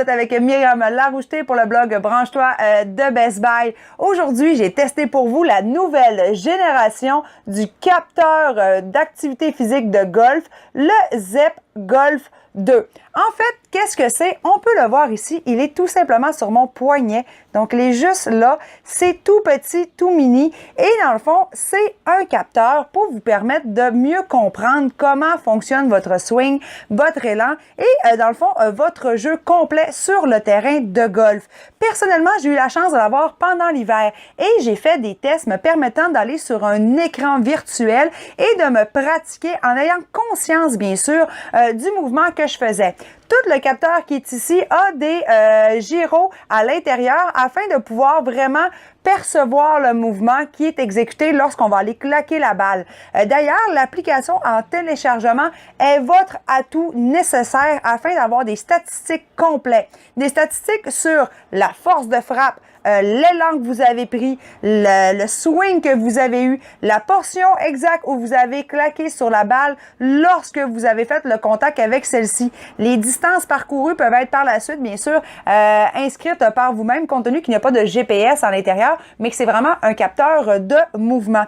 êtes avec Myriam Laroucheté pour le blog Branche-toi de Best Buy. Aujourd'hui, j'ai testé pour vous la nouvelle génération du capteur d'activité physique de golf, le ZEP Golf 2. En fait, qu'est-ce que c'est? On peut le voir ici, il est tout simplement sur mon poignet. Donc, il est juste là. C'est tout petit, tout mini. Et dans le fond, c'est un capteur pour vous permettre de mieux comprendre comment fonctionne votre swing, votre élan et dans le fond, votre jeu complet sur le terrain de golf. Personnellement, j'ai eu la chance de l'avoir pendant l'hiver et j'ai fait des tests me permettant d'aller sur un écran virtuel et de me pratiquer en ayant conscience, bien sûr, du mouvement que je faisais. Tout le capteur qui est ici a des gyros à l'intérieur afin de pouvoir vraiment percevoir le mouvement qui est exécuté lorsqu'on va aller claquer la balle. D'ailleurs, l'application en téléchargement est votre atout nécessaire afin d'avoir des statistiques complètes. Des statistiques sur la force de frappe, l'élan que vous avez pris, le swing que vous avez eu, la portion exacte où vous avez claqué sur la balle lorsque vous avez fait le contact avec celle-ci. Les distances parcourues peuvent être par la suite, bien sûr, inscrites par vous-même, compte tenu qu'il n'y a pas de GPS à l'intérieur, mais que c'est vraiment un capteur de mouvement.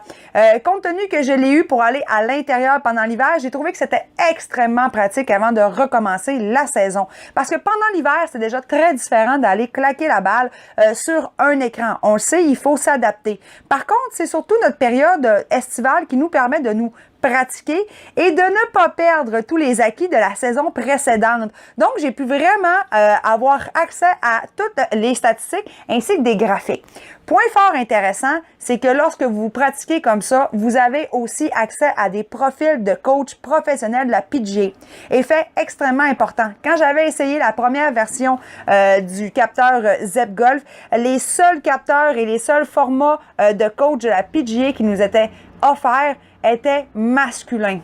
Compte tenu que je l'ai eu pour aller à l'intérieur pendant l'hiver, j'ai trouvé que c'était extrêmement pratique avant de recommencer la saison. Parce que pendant l'hiver, c'est déjà très différent d'aller claquer la balle sur un écran. On le sait, il faut s'adapter. Par contre, c'est surtout notre période estivale qui nous permet de nous pratiquer et de ne pas perdre tous les acquis de la saison précédente. Donc, j'ai pu vraiment avoir accès à toutes les statistiques ainsi que des graphiques. Point fort intéressant, c'est que lorsque vous pratiquez comme ça, vous avez aussi accès à des profils de coach professionnels de la PGA. Effet extrêmement important. Quand j'avais essayé la première version du capteur ZEP Golf, les seuls capteurs et les seuls formats de coach de la PGA qui nous étaient offerts était masculin.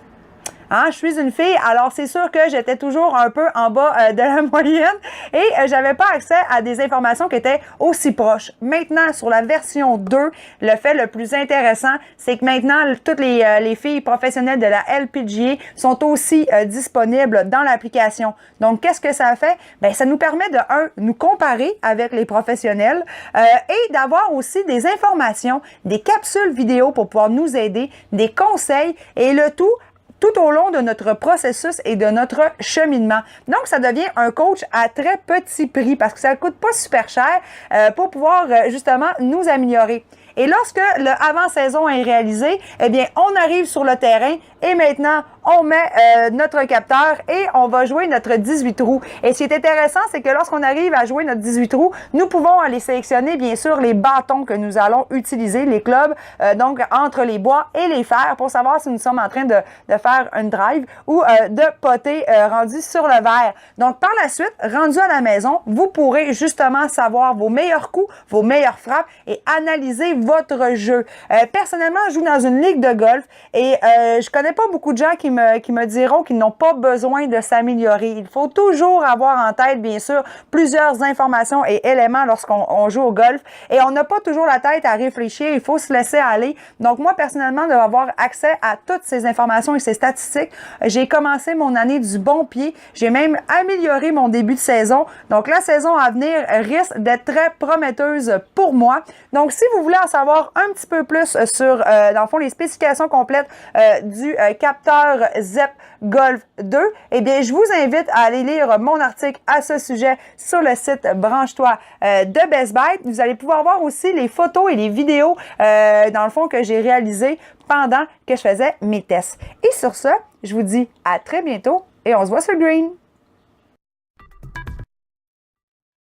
Hein? Je suis une fille, alors c'est sûr que j'étais toujours un peu en bas de la moyenne et j'avais pas accès à des informations qui étaient aussi proches. Maintenant, sur la version 2, le fait le plus intéressant, c'est que maintenant, toutes les filles professionnelles de la LPGA sont aussi disponibles dans l'application. Donc, qu'est-ce que ça fait? Bien, ça nous permet de, nous comparer avec les professionnels et d'avoir aussi des informations, des capsules vidéo pour pouvoir nous aider, des conseils et le tout au long de notre processus et de notre cheminement. Donc, ça devient un coach à très petit prix parce que ça ne coûte pas super cher pour pouvoir justement nous améliorer. Et lorsque le avant-saison est réalisé, eh bien, on arrive sur le terrain et maintenant, on met notre capteur et on va jouer notre 18 trous. Et ce qui est intéressant, c'est que lorsqu'on arrive à jouer notre 18 trous, nous pouvons aller sélectionner, bien sûr, les bâtons que nous allons utiliser, les clubs, donc entre les bois et les fers pour savoir si nous sommes en train de faire une drive ou de poter rendu sur le verre. Donc, par la suite, rendu à la maison, vous pourrez justement savoir vos meilleurs coups, vos meilleures frappes et analyser votre jeu. Personnellement, je joue dans une ligue de golf et je connais pas beaucoup de gens qui me diront qu'ils n'ont pas besoin de s'améliorer. Il faut toujours avoir en tête, bien sûr, plusieurs informations et éléments lorsqu'on joue au golf et on n'a pas toujours la tête à réfléchir, il faut se laisser aller. Donc moi, personnellement, d'avoir accès à toutes ces informations et ces statistiques, j'ai commencé mon année du bon pied. J'ai même amélioré mon début de saison. Donc la saison à venir risque d'être très prometteuse pour moi. Donc si vous voulez en savoir un petit peu plus sur, dans le fond, les spécifications complètes du capteur ZEP Golf 2, eh bien, je vous invite à aller lire mon article à ce sujet sur le site Branche-toi de Best Buy. Vous allez pouvoir voir aussi les photos et les vidéos, dans le fond, que j'ai réalisées pendant que je faisais mes tests. Et sur ce, je vous dis à très bientôt et on se voit sur le green.